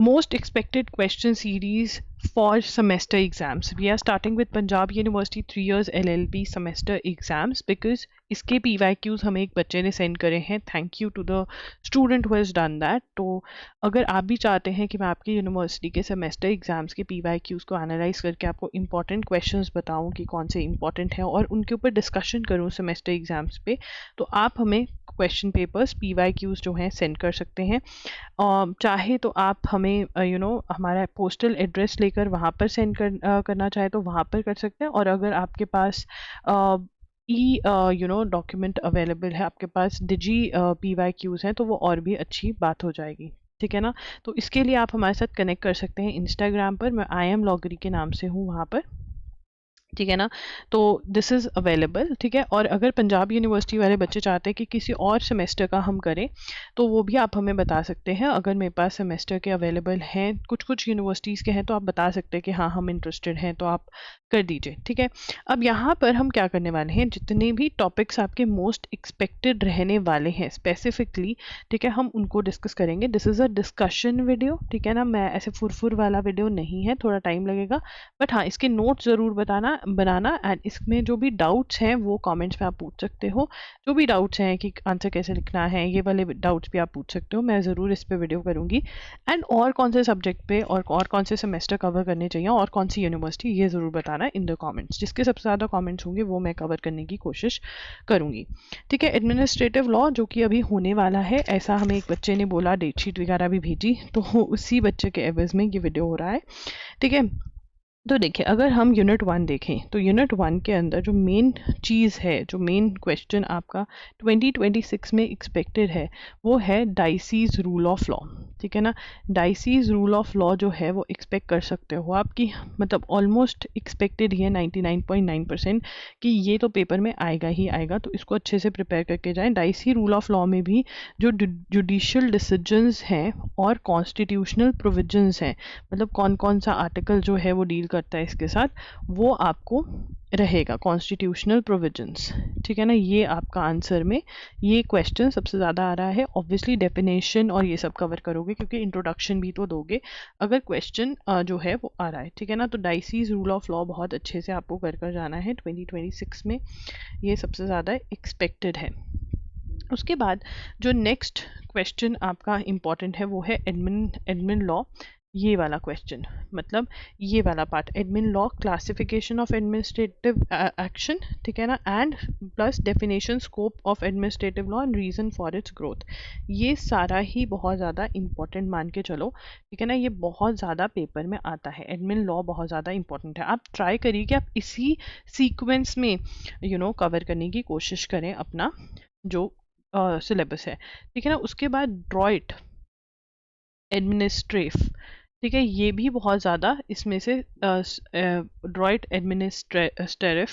Most expected question series for semester exams. We are starting with Punjab University 3 years LLB semester exams because इसके PYQs हमें एक बच्चे ने send करे हैं. Thank you to the student who has done that. तो अगर आप भी चाहते हैं कि मैं आपकी यूनिवर्सिटी के सेमेस्टर एग्जाम्स के PYQs को एनालाइज करके आपको इंपॉर्टेंट क्वेश्चंस बताऊं कि कौन से इंपॉर्टेंट हैं और उनके ऊपर डिस्कशन करूं सेमेस्टर एग्जाम्स पे, तो आप हमें क्वेश्चन पेपर्स PYQs जो हैं सेंड कर सकते हैं. चाहे तो आप हमें हमारा पोस्टल एड्रेस लेकर वहाँ पर सेंड करना चाहे तो वहाँ पर कर सकते हैं. और अगर आपके पास ई डॉक्यूमेंट अवेलेबल है, आपके पास डिजी PYQs हैं, तो वो और भी अच्छी बात हो जाएगी. ठीक है ना. तो इसके लिए आप हमारे साथ कनेक्ट कर सकते हैं इंस्टाग्राम पर. मैं IM लॉगरी के नाम से हूँ वहाँ पर. ठीक है ना. तो दिस इज़ अवेलेबल. ठीक है. और अगर पंजाब यूनिवर्सिटी वाले बच्चे चाहते हैं कि किसी और सेमेस्टर का हम करें, तो वो भी आप हमें बता सकते हैं. अगर मेरे पास सेमेस्टर के अवेलेबल हैं, कुछ यूनिवर्सिटीज़ के हैं, तो आप बता सकते हैं कि हाँ हम इंटरेस्टेड हैं, तो आप कर दीजिए. ठीक है. अब यहाँ पर हम क्या करने वाले हैं, जितने भी टॉपिक्स आपके मोस्ट एक्सपेक्टेड रहने वाले हैं स्पेसिफिकली, ठीक है, हम उनको डिस्कस करेंगे. This is a discussion video. ठीक है ना. मैं ऐसे फुरफुर वाला वीडियो नहीं है, थोड़ा टाइम लगेगा, बट हाँ इसके नोट ज़रूर बनाना. एंड इसमें जो भी डाउट्स हैं वो कमेंट्स में आप पूछ सकते हो. जो भी डाउट्स हैं कि आंसर कैसे लिखना है, ये वाले डाउट्स भी आप पूछ सकते हो. मैं ज़रूर इस पे वीडियो करूँगी. एंड और कौन से सब्जेक्ट पे और कौन से सेमेस्टर कवर करने चाहिए और कौन सी यूनिवर्सिटी, ये ज़रूर बताना इन द कमेंट्स. जिसके सबसे ज़्यादा कमेंट्स होंगे वो मैं कवर करने की कोशिश करूँगी. ठीक है. एडमिनिस्ट्रेटिव लॉ जो कि अभी होने वाला है, ऐसा हमें एक बच्चे ने बोला, डेटशीट वगैरह भी भेजी, तो उसी बच्चे के एवज में ये वीडियो हो रहा है. ठीक है. तो देखिए, अगर हम यूनिट 1 देखें तो यूनिट 1 के अंदर जो मेन चीज़ है, जो मेन क्वेश्चन आपका 2026 में एक्सपेक्टेड है, वो है डाइसीज रूल ऑफ लॉ. ठीक है ना. डाइसीज रूल ऑफ लॉ जो है वो एक्सपेक्ट कर सकते हो आपकी, मतलब ऑलमोस्ट एक्सपेक्टेड ही है 99.9% कि ये तो पेपर में आएगा ही आएगा. तो इसको अच्छे से प्रिपेयर करके जाएं. डाइसी रूल ऑफ लॉ में भी जो जुडिशियल डिसीजंस हैं और कॉन्स्टिट्यूशनल प्रोविजंस हैं, मतलब कौन कौन सा आर्टिकल जो है वो डील करता है इसके साथ, वो आपको रहेगा. Constitutional provisions. ठीक है ना. ये आपका आंसर में ये क्वेश्चन सबसे ज़्यादा आ रहा है. ऑब्वियसली डेफिनेशन और ये सब कवर करोगे क्योंकि इंट्रोडक्शन भी तो दोगे अगर क्वेश्चन जो है वो आ रहा है. ठीक है ना. तो डाइसीज रूल ऑफ लॉ बहुत अच्छे से आपको कर जाना है 2026 में. ये सबसे ज़्यादा एक्सपेक्टेड है. उसके बाद जो नेक्स्ट क्वेश्चन आपका इम्पॉर्टेंट है वो है एडमिन लॉ. ये वाला क्वेश्चन, मतलब ये वाला part, admin law, classification of administrative action. ठीक है ना. And plus definition, scope of administrative law and reason for its growth. ये सारा ही बहुत ज़्यादा इंपॉर्टेंट मान के चलो. ठीक है ना. ये बहुत ज़्यादा पेपर में आता है. एडमिन लॉ बहुत ज़्यादा इंपॉर्टेंट है. आप ट्राई करिए कि आप इसी सीक्वेंस में कवर करने की कोशिश करें अपना जो सिलेबस है. ठीक है ना. उसके बाद ड्रॉइट एडमिनिस्ट्रेफ. ठीक है. ये भी बहुत ज़्यादा इसमें से ड्रॉइट एडमिनिस्ट्रेटिव.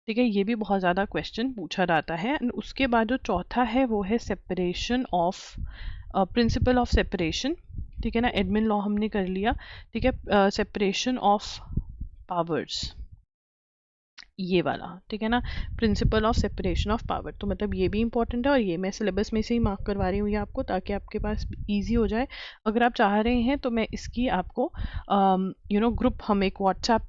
ठीक है. ये भी बहुत ज़्यादा क्वेश्चन पूछा जाता है. एंड उसके बाद जो चौथा है वो है separation of, principle of separation. ठीक है ना. एडमिन लॉ हमने कर लिया. ठीक है. सेपरेशन ऑफ पावर्स, ये वाला. ठीक है ना. Principle of separation of power. तो मतलब ये भी इंपॉर्टेंट है और ये मैं सिलेबस में से ही मार्क करवा रही हूँ ये आपको, ताकि आपके पास इजी हो जाए. अगर आप चाह रहे हैं तो मैं इसकी आपको ग्रुप, हम एक व्हाट्सएप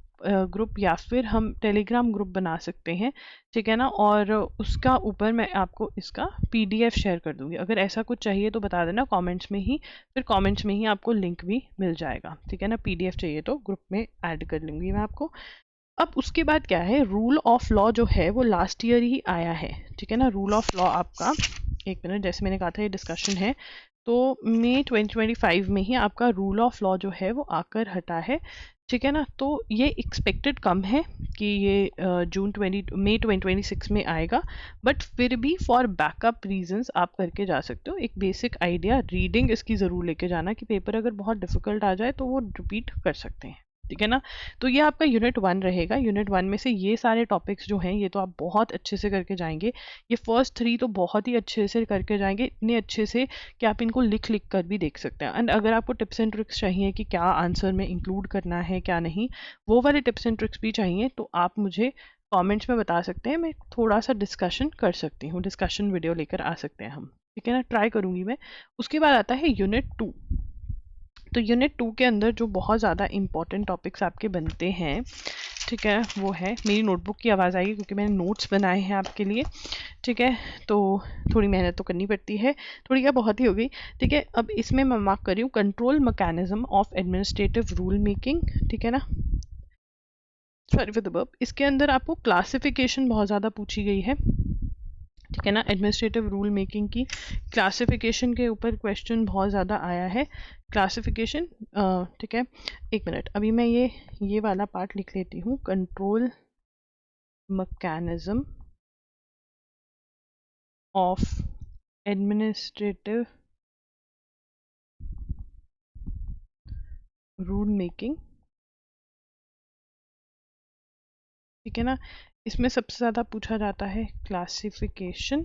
ग्रुप या फिर हम टेलीग्राम ग्रुप बना सकते हैं. ठीक है ना. और उसका ऊपर मैं आपको इसका PDF शेयर कर दूंगी. अगर ऐसा कुछ चाहिए तो बता देना कमेंट्स में ही, फिर कमेंट्स में ही आपको लिंक भी मिल जाएगा. ठीक है ना. PDF चाहिए तो ग्रुप में ऐड कर लूँगी मैं आपको. अब उसके बाद क्या है, रूल ऑफ लॉ जो है वो लास्ट ईयर ही आया है. ठीक है ना. रूल ऑफ लॉ आपका, एक मिनट, जैसे मैंने कहा था ये डिस्कशन है, तो मई 2025 में ही आपका रूल ऑफ लॉ जो है वो आकर हटा है. ठीक है ना. तो ये एक्सपेक्टेड कम है कि ये मई 2026 में आएगा, बट फिर भी फॉर बैकअप रीजंस आप करके जा सकते हो. एक बेसिक आइडिया, रीडिंग इसकी ज़रूर लेके जाना कि पेपर अगर बहुत डिफिकल्ट आ जाए तो वो रिपीट कर सकते हैं. ठीक है ना. तो ये आपका यूनिट 1 रहेगा. यूनिट 1 में से ये सारे टॉपिक्स जो हैं ये तो आप बहुत अच्छे से करके जाएंगे. ये फर्स्ट 3 तो बहुत ही अच्छे से करके जाएंगे, इतने अच्छे से कि आप इनको लिख कर भी देख सकते हैं. एंड अगर आपको टिप्स एंड ट्रिक्स चाहिए कि क्या आंसर में इंक्लूड करना है क्या नहीं, वो वाले टिप्स एंड ट्रिक्स भी चाहिए, तो आप मुझे कॉमेंट्स में बता सकते हैं. मैं थोड़ा सा डिस्कशन कर सकती हूँ, डिस्कशन वीडियो लेकर आ सकते हैं हम. ठीक है ना. ट्राई करूँगी मैं. उसके बाद आता है यूनिट 2. तो यूनिट 2 के अंदर जो बहुत ज़्यादा इंपॉर्टेंट टॉपिक्स आपके बनते हैं, ठीक है, वो है, मेरी नोटबुक की आवाज़ आएगी क्योंकि मैंने नोट्स बनाए हैं आपके लिए, ठीक है, तो थोड़ी मेहनत तो करनी पड़ती है, थोड़ी क्या बहुत ही हो गई, ठीक है। अब इसमें मैं मार्क कर रही हूँ control mechanism of administrative rule making, ठीक है ना, सॉरी फॉर द बर्प। इसके अंदर आपको क्लासिफिकेशन बहुत ज़्यादा पूछी गई है, ठीक है ना, एडमिनिस्ट्रेटिव रूल मेकिंग की क्लासिफिकेशन के ऊपर क्वेश्चन बहुत ज़्यादा आया है, क्लासिफिकेशन, ठीक है। एक मिनट, अभी मैं ये वाला पार्ट लिख लेती हूँ, control mechanism of administrative rule making, ठीक है ना। इसमें सबसे ज़्यादा पूछा जाता है क्लासिफिकेशन,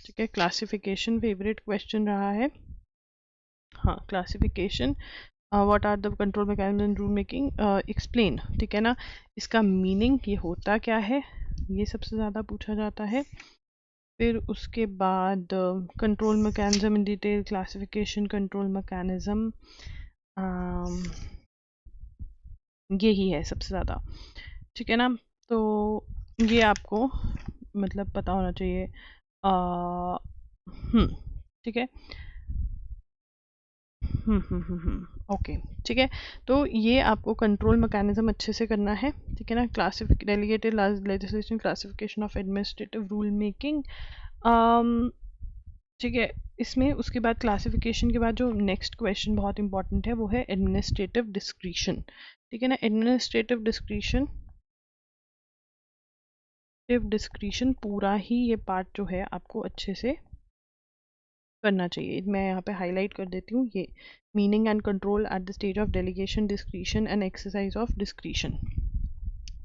ठीक है, क्लासिफिकेशन फेवरेट क्वेश्चन रहा है, हाँ, classification, what are the control mechanism in rule making, explain, ठीक है ना, इसका मीनिंग, ये होता क्या है, ये सबसे ज़्यादा पूछा जाता है। फिर उसके बाद control mechanism in detail, classification, control mechanism, यही है सबसे ज़्यादा, ठीक है ना। तो ये आपको मतलब पता होना चाहिए, ठीक है, ओके, ठीक है। तो ये आपको कंट्रोल मैकेनिज्म अच्छे से करना है, ठीक है ना, delegated legislation, classification of administrative rule making, ठीक है। इसमें उसके बाद क्लासिफिकेशन के बाद जो नेक्स्ट क्वेश्चन बहुत इंपॉर्टेंट है वो है एडमिनिस्ट्रेटिव डिस्क्रिशन, ठीक है ना, एडमिनिस्ट्रेटिव डिस्क्रिशन पूरा ही ये पार्ट जो है आपको अच्छे से करना चाहिए। मैं यहाँ पे हाईलाइट कर देती हूँ, ये meaning and control at the stage of delegation, discretion and exercise of discretion,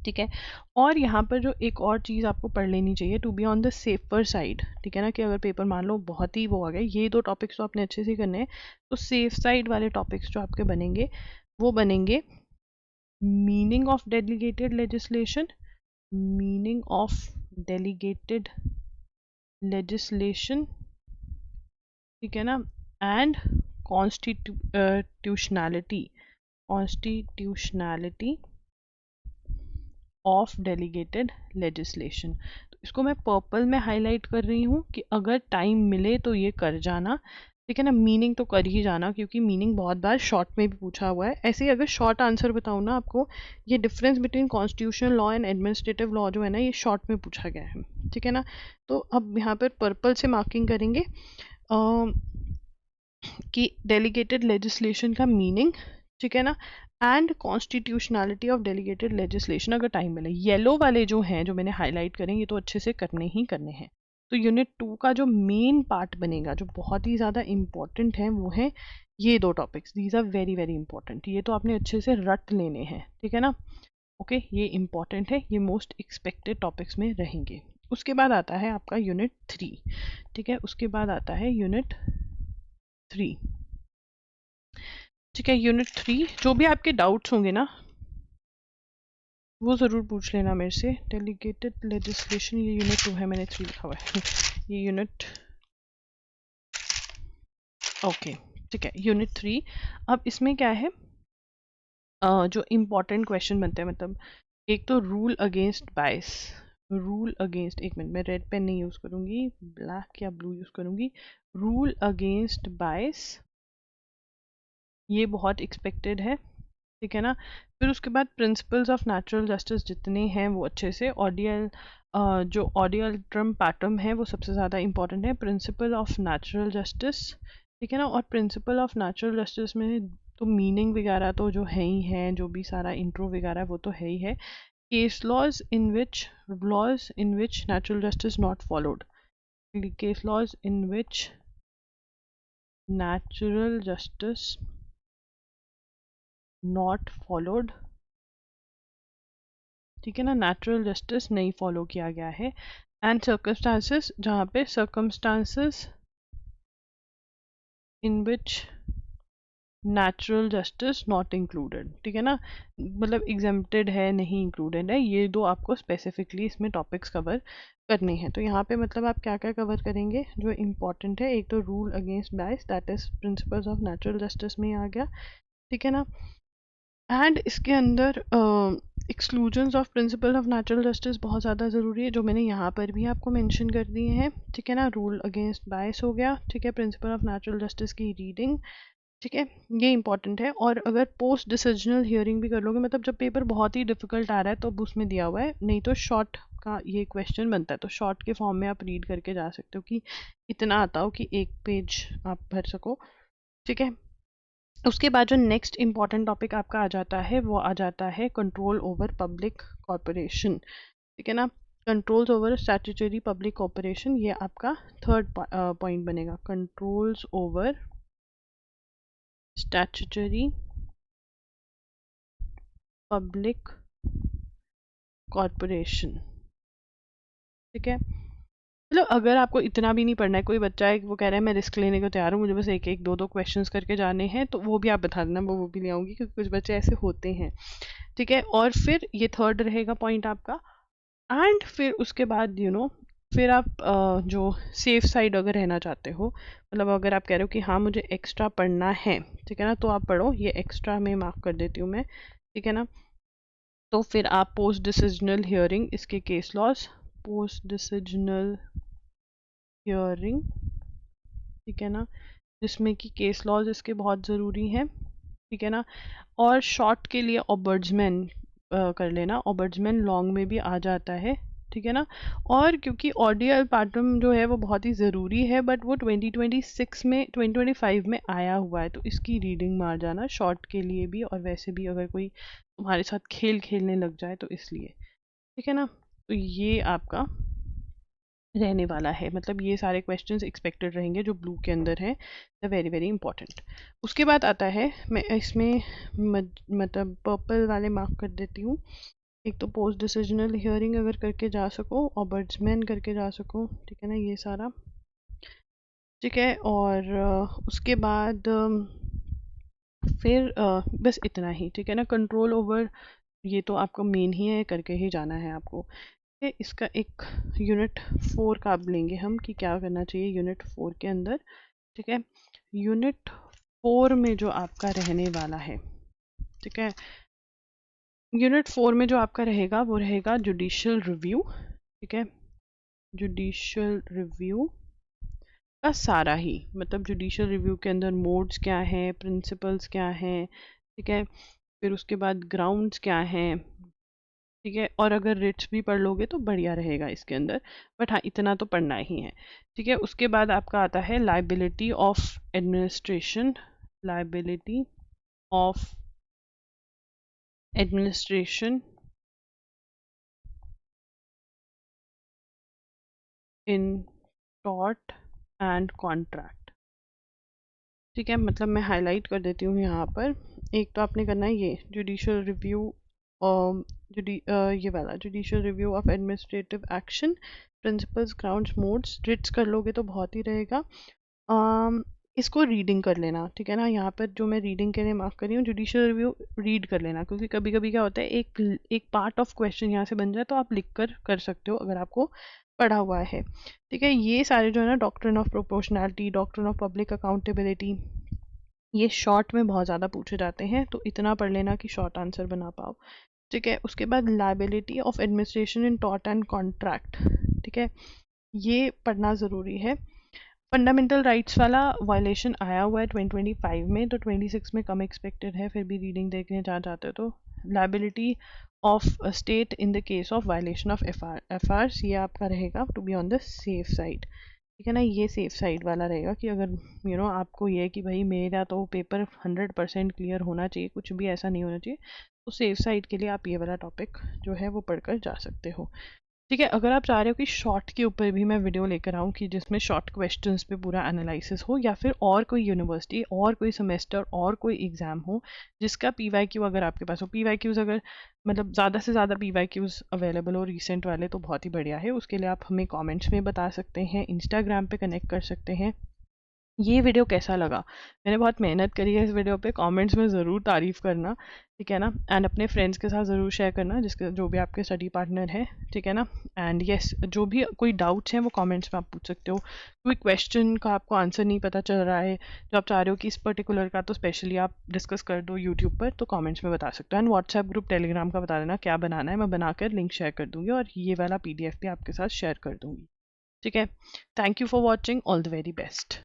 ठीक है। और यहाँ पर जो एक और चीज़ आपको पढ़ लेनी चाहिए, to be on the safer side, ठीक है ना, कि अगर पेपर मान लो बहुत ही वो आ गया, ये दो टॉपिक्स तो आपने अच्छे से करने हैं, तो सेफ साइड वाले टॉपिक्स जो आपके बनेंगे वो बनेंगे meaning of delegated legislation, meaning of delegated legislation, ठीक है ना, and constitutionality of delegated legislation. तो इसको मैं पर्पल में हाईलाइट कर रही हूँ कि अगर टाइम मिले तो ये कर जाना, ठीक है ना, मीनिंग तो कर ही जाना क्योंकि मीनिंग बहुत बार शॉर्ट में भी पूछा हुआ है। ऐसे ही अगर शॉर्ट आंसर बताऊँ ना आपको, ये difference between constitutional law and administrative law जो है ना, ये शॉर्ट में पूछा गया है, ठीक है ना। तो अब यहाँ पर पर्पल से मार्किंग करेंगे कि डेलीगेटेड लेजिस्लेशन का मीनिंग, ठीक है ना, and constitutionality of delegated legislation अगर टाइम मिले। येलो वाले जो हैं जो मैंने हाईलाइट करें, ये तो अच्छे से करने ही करने हैं। तो यूनिट 2 का जो मेन पार्ट बनेगा जो बहुत ही ज़्यादा इंपॉर्टेंट है वो है ये दो topics, these are very very important, ये तो आपने अच्छे से रट लेने हैं, ठीक है ना, ओके, ये इंपॉर्टेंट है, ये मोस्ट एक्सपेक्टेड टॉपिक्स में रहेंगे। उसके बाद आता है आपका यूनिट 3, ठीक है, उसके बाद आता है यूनिट 3, ठीक है। यूनिट 3 जो भी आपके डाउट्स होंगे ना वो ज़रूर पूछ लेना मेरे से। डेलीगेटेड लेजिस्लेशन, ये यूनिट 2 है, मैंने 3 लिखा हुआ है ये यूनिट, ओके, ठीक है, यूनिट 3। अब इसमें क्या है, जो इम्पोर्टेंट क्वेश्चन बनते हैं, मतलब एक तो रूल अगेंस्ट बायस, रूल अगेंस्ट, एक मिनट मैं रेड पेन नहीं यूज़ करूँगी, ब्लैक या ब्लू यूज़ करूँगी, रूल अगेंस्ट बायस, ये बहुत एक्सपेक्टेड है, ठीक है ना। फिर उसके बाद प्रिंसिपल्स ऑफ नेचुरल जस्टिस जितने हैं वो अच्छे से, ऑडियल जो ऑडियल टर्म पैटर्न है वो सबसे ज़्यादा इंपॉर्टेंट है, प्रिंसिपल ऑफ नेचुरल जस्टिस, ठीक है ना। और प्रिंसिपल ऑफ नेचुरल जस्टिस में तो मीनिंग वगैरह तो जो है ही है, जो भी सारा इंट्रो वगैरह वो तो है ही है। Case laws in which natural justice not followed, case laws in which natural justice not followed, ठीक है ना, नेचुरल जस्टिस नहीं फॉलो किया गया है। एंड सर्कमस्टांसेस, जहाँ पे circumstances in which natural justice not included, ठीक है ना, मतलब एग्जेम्प्टेड है नहीं इंक्लूडेड है, ये दो आपको स्पेसिफिकली इसमें टॉपिक्स कवर करने हैं। तो यहाँ पे मतलब आप क्या क्या कवर करेंगे जो इम्पोर्टेंट है, एक तो rule against bias, that is principles of natural justice में आ गया, ठीक है ना। एंड इसके अंदर exclusions of principle of natural justice बहुत ज़्यादा ज़रूरी है, जो मैंने यहाँ पर भी आपको मेंशन कर दिए हैं, ठीक है ना। रूल अगेंस्ट बायस हो गया, ठीक है, प्रिंसिपल ऑफ नेचुरल जस्टिस की रीडिंग, ठीक है, ये इंपॉर्टेंट है। और अगर पोस्ट डिसीजनल हियरिंग भी कर लोगे, मतलब जब पेपर बहुत ही डिफिकल्ट आ रहा है तो अब उसमें दिया हुआ है, नहीं तो शॉर्ट का ये क्वेश्चन बनता है, तो शॉर्ट के फॉर्म में आप रीड करके जा सकते हो कि इतना आता हो कि एक पेज आप भर सको, ठीक है। उसके बाद जो नेक्स्ट इम्पॉर्टेंट टॉपिक आपका आ जाता है वो आ जाता है कंट्रोल ओवर पब्लिक कॉर्पोरेशन, ठीक है ना। Controls over statutory public corporation, ये आपका थर्ड पॉइंट बनेगा, controls over statutory public corporation, ठीक है। मतलब अगर आपको इतना भी नहीं पढ़ना है, कोई बच्चा है वो कह रहा है मैं रिस्क लेने को तैयार हूँ, मुझे बस एक एक दो दो क्वेश्चंस करके जाने हैं, तो वो भी आप बता देना, वो भी ले आऊँगी, क्योंकि कुछ बच्चे ऐसे होते हैं, ठीक है। और फिर ये थर्ड रहेगा पॉइंट आपका। एंड फिर उसके बाद फिर आप जो सेफ साइड अगर रहना चाहते हो, मतलब अगर आप कह रहे हो कि हाँ मुझे एक्स्ट्रा पढ़ना है, ठीक है ना, तो आप पढ़ो, ये एक्स्ट्रा में मार्क कर देती हूँ मैं, ठीक है ना। तो फिर आप पोस्ट डिसीजनल हियरिंग, इसके case laws, post decisional hearing, ठीक है ना, जिसमें कि केस लॉज इसके बहुत ज़रूरी हैं, ठीक है ना। और शॉर्ट के लिए ऑबर्ड्समैन कर लेना, ऑबर्ड्समैन लॉन्ग में भी आ जाता है, ठीक है ना। और क्योंकि ऑडियल पैटर्न जो है वो बहुत ही ज़रूरी है, बट वो 2026 में 2025 में आया हुआ है, तो इसकी रीडिंग मार जाना शॉर्ट के लिए भी, और वैसे भी अगर कोई तुम्हारे साथ खेल खेलने लग जाए तो इसलिए, ठीक है ना। तो ये आपका रहने वाला है, मतलब ये सारे क्वेश्चंस एक्सपेक्टेड रहेंगे जो ब्लू के अंदर हैं, द वेरी वेरी इंपॉर्टेंट। उसके बाद आता है, मैं इसमें मतलब पर्पल वाले मार्क कर देती हूँ, एक तो पोस्ट डिसीजनल हियरिंग अगर करके जा सको, ऑबर्ड्समैन करके जा सको, ठीक है ना, ये सारा, ठीक है। और उसके बाद फिर बस इतना ही, ठीक है ना। कंट्रोल ओवर, ये तो आपका मेन ही है, करके ही जाना है आपको। इसका एक यूनिट 4 का अब लेंगे हम कि क्या करना चाहिए यूनिट 4 के अंदर, ठीक है। यूनिट 4 में जो आपका रहने वाला है, ठीक है, यूनिट 4 में जो आपका रहेगा वो रहेगा जुडिशियल रिव्यू, ठीक है, जुडिशियल रिव्यू का सारा ही, मतलब जुडिशियल रिव्यू के अंदर मोड्स क्या हैं, प्रिंसिपल्स क्या हैं, ठीक है, फिर उसके बाद ग्राउंड्स क्या हैं, ठीक है। और अगर रिट्स भी पढ़ लोगे तो बढ़िया रहेगा इसके अंदर, बट हाँ इतना तो पढ़ना ही है, ठीक है। उसके बाद आपका आता है liability of administration, liability of administration in tort and contract, ठीक है। मतलब मैं हाईलाइट कर देती हूँ यहाँ पर, एक तो आपने करना है ये जुडिशियल रिव्यू, ये वाला judicial review of administrative action, principles grounds modes, writs कर लोगे तो बहुत ही रहेगा। इसको रीडिंग कर लेना, ठीक है ना, यहाँ पर जो मैं रीडिंग के लिए मार्क कर रही हूँ, जुडिशियल रिव्यू रीड कर लेना, क्योंकि कभी कभी क्या होता है एक पार्ट ऑफ क्वेश्चन यहाँ से बन जाए तो आप लिख कर सकते हो अगर आपको पढ़ा हुआ है, ठीक है। ये सारे जो है ना, doctrine of proportionality, doctrine of public accountability, ये शॉर्ट में बहुत ज़्यादा पूछे जाते हैं, तो इतना पढ़ लेना कि शॉर्ट आंसर बना पाओ, ठीक है। उसके बाद liability of administration in tort and contract, ठीक है, ये पढ़ना ज़रूरी है। फंडामेंटल राइट्स वाला वायलेशन आया हुआ है 2025 में, तो 26 में कम एक्सपेक्टेड है, फिर भी रीडिंग देखने जा जाते हो तो liability of state in the case of violation of F Rs, ये आपका रहेगा to be on the safe side, ठीक है ना। ये सेफ साइड वाला रहेगा कि अगर आपको ये है कि भाई मेरा तो पेपर 100% क्लियर होना चाहिए, कुछ भी ऐसा नहीं होना चाहिए, तो सेफ साइड के लिए आप ये वाला टॉपिक जो है वो पढ़कर जा सकते हो, ठीक है। अगर आप चाह रहे हो कि शॉर्ट के ऊपर भी मैं वीडियो लेकर आऊँ कि जिसमें शॉर्ट क्वेश्चंस पे पूरा एनालिसिस हो, या फिर और कोई यूनिवर्सिटी और कोई सेमेस्टर और कोई एग्ज़ाम हो जिसका पीवाईक्यू अगर आपके पास हो, पीवाईक्यूज़ अगर मतलब ज़्यादा से ज़्यादा पीवाईक्यूज़ अवेलेबल हो रिसेंट वाले, तो बहुत ही बढ़िया है। उसके लिए आप हमें कॉमेंट्स में बता सकते हैं, इंस्टाग्राम पर कनेक्ट कर सकते हैं, ये वीडियो कैसा लगा। मैंने बहुत मेहनत करी है इस वीडियो पे, कमेंट्स में ज़रूर तारीफ़ करना, ठीक है ना। एंड अपने फ्रेंड्स के साथ ज़रूर शेयर करना, जिसके जो भी आपके स्टडी पार्टनर है, ठीक है ना। एंड यस, जो भी कोई डाउट्स हैं वो कमेंट्स में आप पूछ सकते हो। कोई क्वेश्चन का आपको आंसर नहीं पता चल रहा है जो आप चाह रहे हो कि इस पर्टिकुलर का तो स्पेशली आप डिस्कस कर दो यूट्यूब पर, तो कमेंट्स में बता सकते हो। एंड व्हाट्सएप ग्रुप टेलीग्राम का बता देना क्या बनाना है, मैं बनाकर लिंक शेयर कर दूँगी और ये वाला PDF भी आपके साथ शेयर कर दूँगी, ठीक है। Thank you for watching, all the very best.